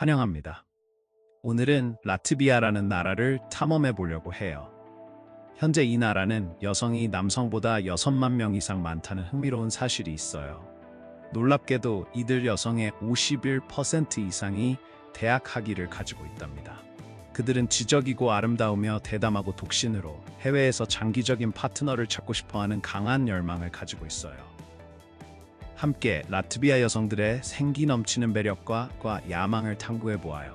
환영합니다. 오늘은 라트비아라는 나라를 탐험해 보려고 해요. 현재 이 나라는 여성이 남성보다 6만 명 이상 많다는 흥미로운 사실이 있어요. 놀랍게도 이들 여성의 51% 이상이 대학 학위를 가지고 있답니다. 그들은 지적이고 아름다우며 대담하고 독신으로 해외에서 장기적인 파트너를 찾고 싶어하는 강한 열망을 가지고 있어요. 함께 라트비아 여성들의 생기 넘치는 매력과 야망을 탐구해 보아요.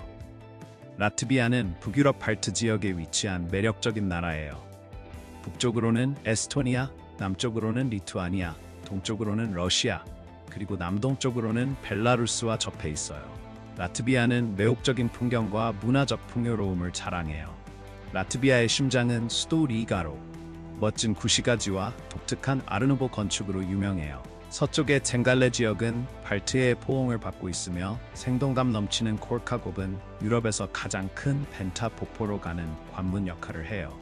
라트비아는 북유럽 발트 지역에 위치한 매력적인 나라예요. 북쪽으로는 에스토니아, 남쪽으로는 리투아니아, 동쪽으로는 러시아, 그리고 남동쪽으로는 벨라루스와 접해 있어요. 라트비아는 매혹적인 풍경과 문화적 풍요로움을 자랑해요. 라트비아의 심장은 수도 리가로 멋진 구시가지와 독특한 아르누보 건축으로 유명해요. 서쪽의 쟁갈레 지역은 발트해의 포옹을 받고 있으며 생동감 넘치는 콜카곱은 유럽에서 가장 큰 벤타 폭포로 가는 관문 역할을 해요.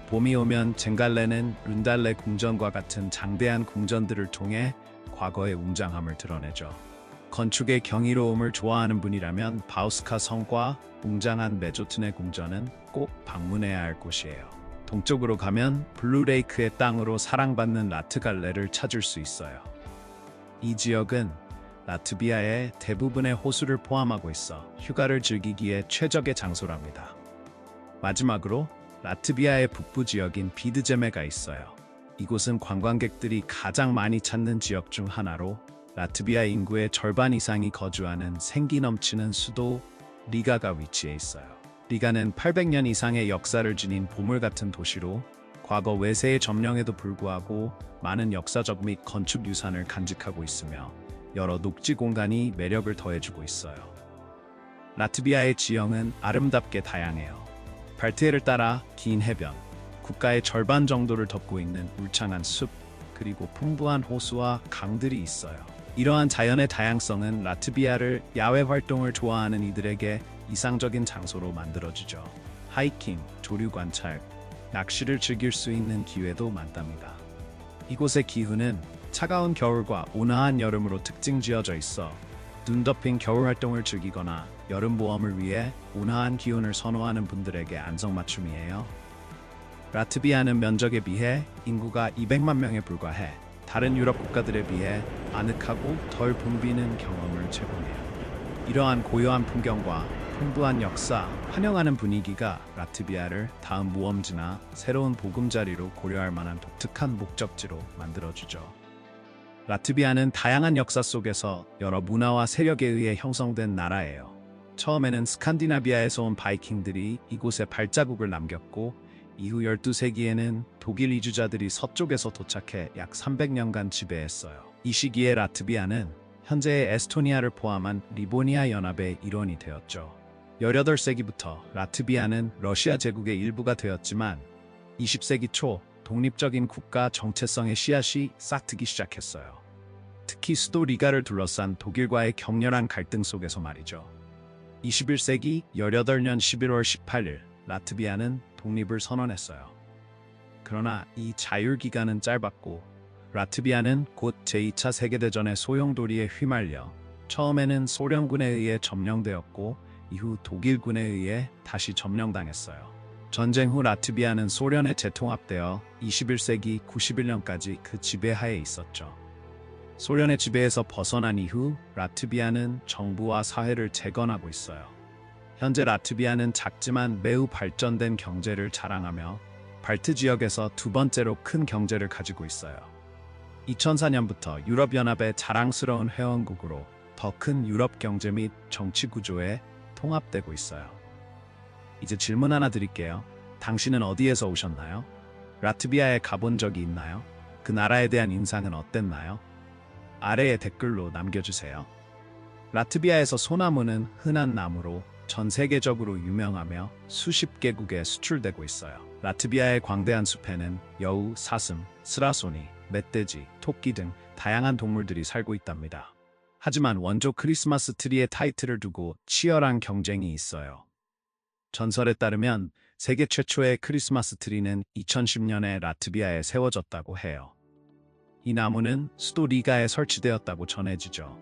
봄이 오면 쟁갈레는 룬달레 궁전과 같은 장대한 궁전들을 통해 과거의 웅장함을 드러내죠. 건축의 경이로움을 좋아하는 분이라면 바우스카 성과 웅장한 메조튼의 궁전은 꼭 방문해야 할 곳이에요. 동쪽으로 가면 블루레이크의 땅으로 사랑받는 라트갈레를 찾을 수 있어요. 이 지역은 라트비아의 대부분의 호수를 포함하고 있어 휴가를 즐기기에 최적의 장소랍니다. 마지막으로 라트비아의 북부 지역인 비드제메가 있어요. 이곳은 관광객들이 가장 많이 찾는 지역 중 하나로 라트비아 인구의 절반 이상이 거주하는 생기 넘치는 수도 리가가 위치해 있어요. 리가는 800년 이상의 역사를 지닌 보물 같은 도시로 과거 외세의 점령에도 불구하고 많은 역사적 및 건축 유산을 간직하고 있으며 여러 녹지 공간이 매력을 더해주고 있어요. 라트비아의 지형은 아름답게 다양해요. 발트해를 따라 긴 해변, 국가의 절반 정도를 덮고 있는 울창한 숲, 그리고 풍부한 호수와 강들이 있어요. 이러한 자연의 다양성은 라트비아를 야외 활동을 좋아하는 이들에게 이상적인 장소로 만들어주죠. 하이킹, 조류 관찰, 낚시를 즐길 수 있는 기회도 많답니다. 이곳의 기후는 차가운 겨울과 온화한 여름으로 특징지어져 있어 눈 덮인 겨울 활동을 즐기거나 여름 모험을 위해 온화한 기온을 선호하는 분들에게 안성맞춤이에요. 라트비아는 면적에 비해 인구가 200만 명에 불과해 다른 유럽 국가들에 비해 아늑하고 덜 붐비는 경험을 제공해요. 이러한 고요한 풍경과 풍부한 역사, 환영하는 분위기가 라트비아를 다음 모험지나 새로운 보금자리로 고려할 만한 독특한 목적지로 만들어주죠. 라트비아는 다양한 역사 속에서 여러 문화와 세력에 의해 형성된 나라예요. 처음에는 스칸디나비아에서 온 바이킹들이 이곳에 발자국을 남겼고 이후 12세기에는 독일 이주자들이 서쪽에서 도착해 약 300년간 지배했어요. 이 시기에 라트비아는 현재의 에스토니아를 포함한 리보니아 연합의 일원이 되었죠. 18세기부터 라트비아는 러시아 제국의 일부가 되었지만 20세기 초 독립적인 국가 정체성의 씨앗이 싹트기 시작했어요. 특히 수도 리가를 둘러싼 독일과의 격렬한 갈등 속에서 말이죠. 21세기 18년 11월 18일 라트비아는 독립을 선언했어요. 그러나 이 자율 기간은 짧았고 라트비아는 곧 제2차 세계대전의 소용돌이에 휘말려 처음에는 소련군에 의해 점령되었고 이후 독일군에 의해 다시 점령당했어요. 전쟁 후 라트비아는 소련에 재통합되어 21세기 91년까지 그 지배하에 있었죠. 소련의 지배에서 벗어난 이후 라트비아는 정부와 사회를 재건하고 있어요. 현재 라트비아는 작지만 매우 발전된 경제를 자랑하며 발트 지역에서 두 번째로 큰 경제를 가지고 있어요. 2004년부터 유럽연합의 자랑스러운 회원국으로 더 큰 유럽 경제 및 정치 구조에 통합되고 있어요. 이제 질문 하나 드릴게요. 당신은 어디에서 오셨나요? 라트비아에 가본 적이 있나요? 그 나라에 대한 인상은 어땠나요? 아래에 댓글로 남겨주세요. 라트비아에서 소나무는 흔한 나무로 전 세계적으로 유명하며 수십 개국에 수출되고 있어요. 라트비아의 광대한 숲에는 여우, 사슴, 스라소니, 멧돼지, 토끼 등 다양한 동물들이 살고 있답니다. 하지만 원조 크리스마스 트리의 타이틀을 두고 치열한 경쟁이 있어요. 전설에 따르면 세계 최초의 크리스마스 트리는 2010년에 라트비아에 세워졌다고 해요. 이 나무는 수도 리가에 설치되었다고 전해지죠.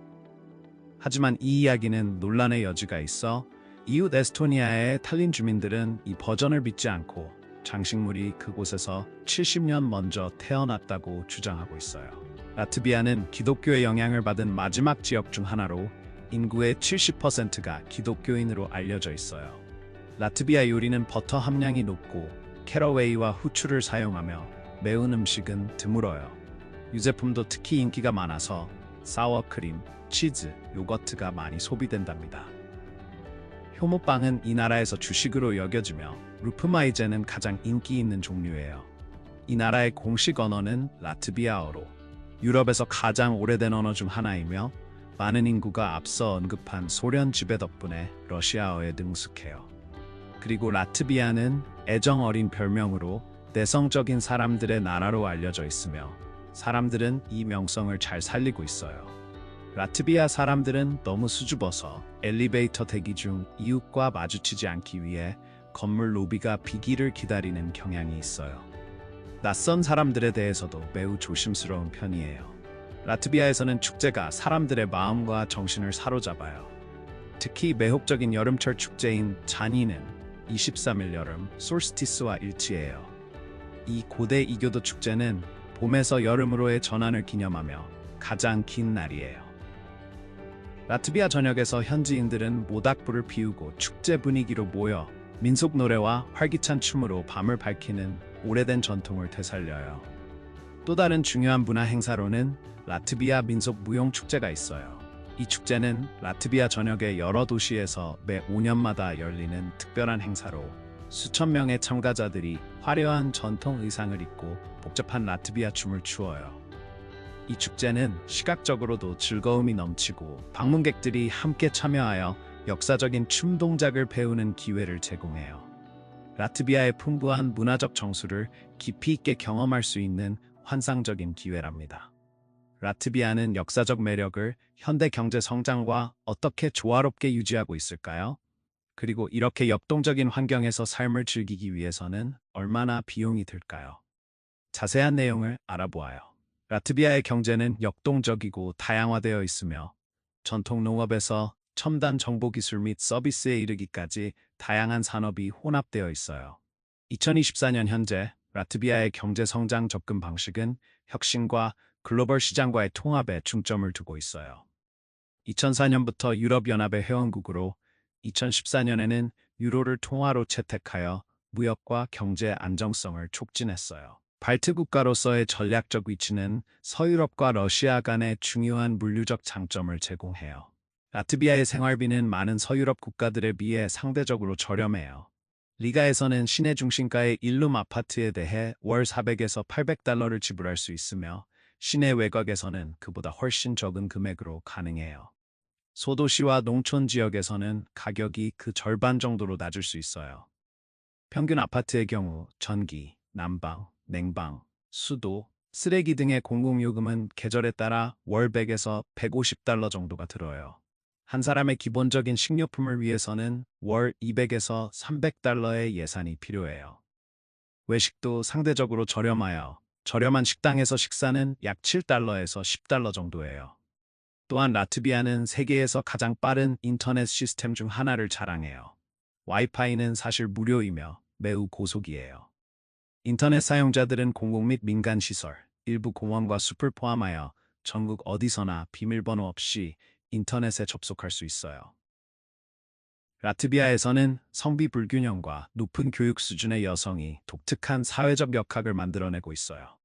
하지만 이 이야기는 논란의 여지가 있어 이웃 에스토니아의 탈린 주민들은 이 버전을 믿지 않고 장식물이 그곳에서 70년 먼저 태어났다고 주장하고 있어요. 라트비아는 기독교의 영향을 받은 마지막 지역 중 하나로 인구의 70%가 기독교인으로 알려져 있어요. 라트비아 요리는 버터 함량이 높고 캐러웨이와 후추를 사용하며 매운 음식은 드물어요. 유제품도 특히 인기가 많아서 사워크림, 치즈, 요거트가 많이 소비된답니다. 효모빵은 이 나라에서 주식으로 여겨지며 루프마이제는 가장 인기 있는 종류예요. 이 나라의 공식 언어는 라트비아어로 유럽에서 가장 오래된 언어 중 하나이며 많은 인구가 앞서 언급한 소련 지배 덕분에 러시아어에 능숙해요. 그리고 라트비아는 애정 어린 별명으로 내성적인 사람들의 나라로 알려져 있으며 사람들은 이 명성을 잘 살리고 있어요. 라트비아 사람들은 너무 수줍어서 엘리베이터 대기 중 이웃과 마주치지 않기 위해 건물 로비가 비기를 기다리는 경향이 있어요. 낯선 사람들에 대해서도 매우 조심스러운 편이에요. 라트비아에서는 축제가 사람들의 마음과 정신을 사로잡아요. 특히 매혹적인 여름철 축제인 자니는 23일 여름 솔스티스와 일치해요. 이 고대 이교도 축제는 봄에서 여름으로의 전환을 기념하며 가장 긴 날이에요. 라트비아 전역에서 현지인들은 모닥불을 피우고 축제 분위기로 모여 민속 노래와 활기찬 춤으로 밤을 밝히는 오래된 전통을 되살려요. 또 다른 중요한 문화 행사로는 라트비아 민속 무용 축제가 있어요. 이 축제는 라트비아 전역의 여러 도시에서 매 5년마다 열리는 특별한 행사로 수천 명의 참가자들이 화려한 전통 의상을 입고 복잡한 라트비아 춤을 추어요. 이 축제는 시각적으로도 즐거움이 넘치고 방문객들이 함께 참여하여 역사적인 춤 동작을 배우는 기회를 제공해요. 라트비아의 풍부한 문화적 정수를 깊이 있게 경험할 수 있는 환상적인 기회랍니다. 라트비아는 역사적 매력을 현대 경제 성장과 어떻게 조화롭게 유지하고 있을까요? 그리고 이렇게 역동적인 환경에서 삶을 즐기기 위해서는 얼마나 비용이 들까요? 자세한 내용을 알아보아요. 라트비아의 경제는 역동적이고 다양화되어 있으며 전통 농업에서 첨단 정보기술 및 서비스에 이르기까지 다양한 산업이 혼합되어 있어요. 2024년 현재 라트비아의 경제 성장 접근 방식은 혁신과 글로벌 시장과의 통합에 중점을 두고 있어요. 2004년부터 유럽연합의 회원국으로 2014년에는 유로를 통화로 채택하여 무역과 경제 안정성을 촉진했어요. 발트 국가로서의 전략적 위치는 서유럽과 러시아 간의 중요한 물류적 장점을 제공해요. 라트비아의 생활비는 많은 서유럽 국가들에 비해 상대적으로 저렴해요. 리가에서는 시내 중심가의 1룸 아파트에 대해 월 400에서 800달러를 지불할 수 있으며 시내 외곽에서는 그보다 훨씬 적은 금액으로 가능해요. 소도시와 농촌 지역에서는 가격이 그 절반 정도로 낮을 수 있어요. 평균 아파트의 경우 전기, 난방, 냉방, 수도, 쓰레기 등의 공공요금은 계절에 따라 월 100에서 150달러 정도가 들어요. 한 사람의 기본적인 식료품을 위해서는 월 200에서 300달러의 예산이 필요해요. 외식도 상대적으로 저렴하여 저렴한 식당에서 식사는 약 7달러에서 10달러 정도예요. 또한 라트비아는 세계에서 가장 빠른 인터넷 시스템 중 하나를 자랑해요. 와이파이는 사실 무료이며 매우 고속이에요. 인터넷 사용자들은 공공 및 민간 시설, 일부 공원과 숲을 포함하여 전국 어디서나 비밀번호 없이 인터넷에 접속할 수 있어요. 라트비아에서는 성비 불균형과 높은 교육 수준의 여성이 독특한 사회적 역학을 만들어내고 있어요.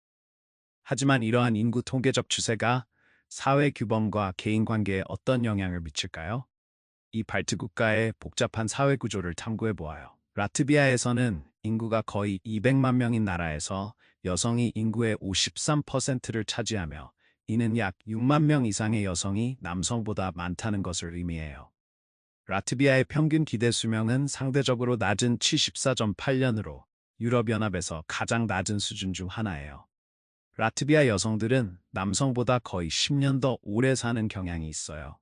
하지만 이러한 인구 통계적 추세가 사회 규범과 개인 관계에 어떤 영향을 미칠까요? 이 발트 국가의 복잡한 사회 구조를 탐구해 보아요. 라트비아에서는 인구가 거의 200만 명인 나라에서 여성이 인구의 53%를 차지하며 이는 약 6만 명 이상의 여성이 남성보다 많다는 것을 의미해요. 라트비아의 평균 기대 수명은 상대적으로 낮은 74.8년으로 유럽연합에서 가장 낮은 수준 중 하나예요. 라트비아 여성들은 남성보다 거의 10년 더 오래 사는 경향이 있어요.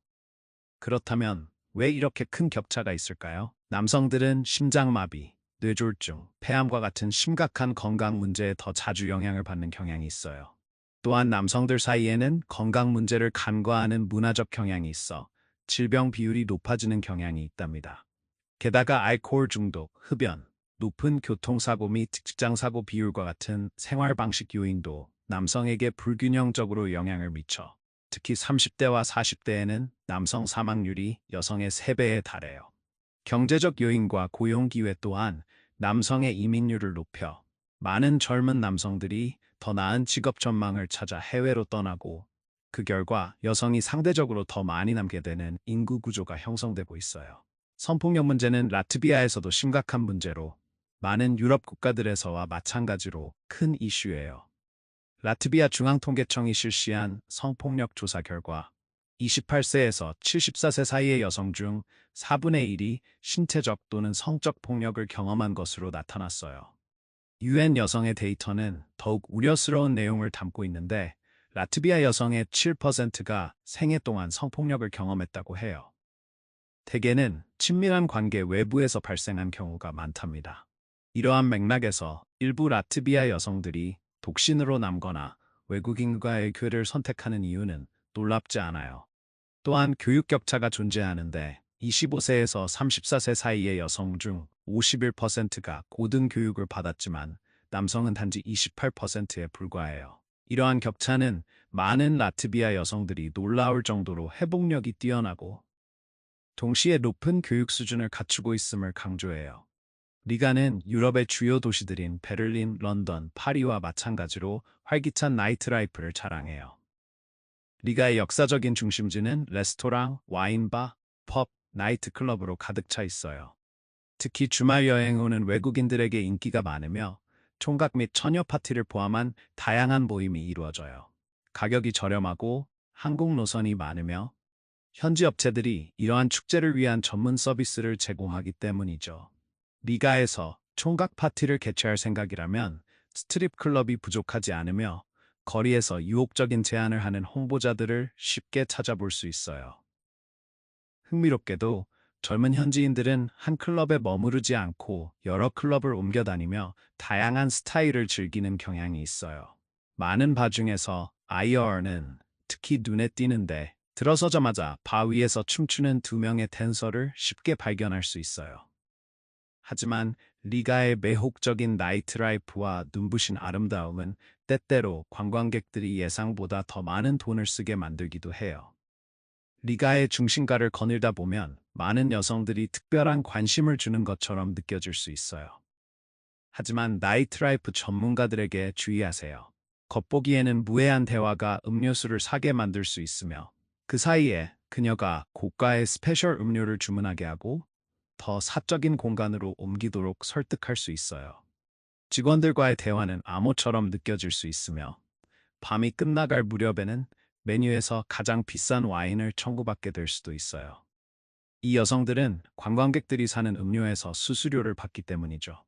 그렇다면 왜 이렇게 큰 격차가 있을까요? 남성들은 심장마비, 뇌졸중, 폐암과 같은 심각한 건강 문제에 더 자주 영향을 받는 경향이 있어요. 또한 남성들 사이에는 건강 문제를 간과하는 문화적 경향이 있어 질병 비율이 높아지는 경향이 있답니다. 게다가 알코올 중독, 흡연, 높은 교통사고 및 직장사고 비율과 같은 생활 방식 요인도 남성에게 불균형적으로 영향을 미쳐 특히 30대와 40대에는 남성 사망률이 여성의 3배에 달해요. 경제적 요인과 고용 기회 또한 남성의 이민율을 높여 많은 젊은 남성들이 더 나은 직업 전망을 찾아 해외로 떠나고 그 결과 여성이 상대적으로 더 많이 남게 되는 인구 구조가 형성되고 있어요. 성폭력 문제는 라트비아에서도 심각한 문제로 많은 유럽 국가들에서와 마찬가지로 큰 이슈예요. 라트비아 중앙통계청이 실시한 성폭력 조사 결과 28세에서 74세 사이의 여성 중 4분의 1이 신체적 또는 성적 폭력을 경험한 것으로 나타났어요. UN 여성의 데이터는 더욱 우려스러운 내용을 담고 있는데 라트비아 여성의 7%가 생애 동안 성폭력을 경험했다고 해요. 대개는 친밀한 관계 외부에서 발생한 경우가 많답니다. 이러한 맥락에서 일부 라트비아 여성들이 독신으로 남거나 외국인과의 교회를 선택하는 이유는 놀랍지 않아요. 또한 교육 격차가 존재하는데 25세에서 34세 사이의 여성 중 51%가 고등교육을 받았지만 남성은 단지 28%에 불과해요. 이러한 격차는 많은 라트비아 여성들이 놀라울 정도로 회복력이 뛰어나고 동시에 높은 교육 수준을 갖추고 있음을 강조해요. 리가는 유럽의 주요 도시들인 베를린, 런던, 파리와 마찬가지로 활기찬 나이트라이프를 자랑해요. 리가의 역사적인 중심지는 레스토랑, 와인바, 펍, 나이트클럽으로 가득 차 있어요. 특히 주말 여행 오는 외국인들에게 인기가 많으며 총각 및 처녀 파티를 포함한 다양한 모임이 이루어져요. 가격이 저렴하고 항공 노선이 많으며 현지 업체들이 이러한 축제를 위한 전문 서비스를 제공하기 때문이죠. 리가에서 총각 파티를 개최할 생각이라면 스트립 클럽이 부족하지 않으며 거리에서 유혹적인 제안을 하는 홍보자들을 쉽게 찾아볼 수 있어요. 흥미롭게도 젊은 현지인들은 한 클럽에 머무르지 않고 여러 클럽을 옮겨 다니며 다양한 스타일을 즐기는 경향이 있어요. 많은 바 중에서 IR는 특히 눈에 띄는데 들어서자마자 바 위에서 춤추는 2명의 댄서를 쉽게 발견할 수 있어요. 하지만 리가의 매혹적인 나이트라이프와 눈부신 아름다움은 때때로 관광객들이 예상보다 더 많은 돈을 쓰게 만들기도 해요. 리가의 중심가를 거닐다 보면 많은 여성들이 특별한 관심을 주는 것처럼 느껴질 수 있어요. 하지만 나이트라이프 전문가들에게 주의하세요. 겉보기에는 무해한 대화가 음료수를 사게 만들 수 있으며 그 사이에 그녀가 고가의 스페셜 음료를 주문하게 하고 더 사적인 공간으로 옮기도록 설득할 수 있어요. 직원들과의 대화는 암호처럼 느껴질 수 있으며 밤이 끝나갈 무렵에는 메뉴에서 가장 비싼 와인을 청구받게 될 수도 있어요. 이 여성들은 관광객들이 사는 음료에서 수수료를 받기 때문이죠.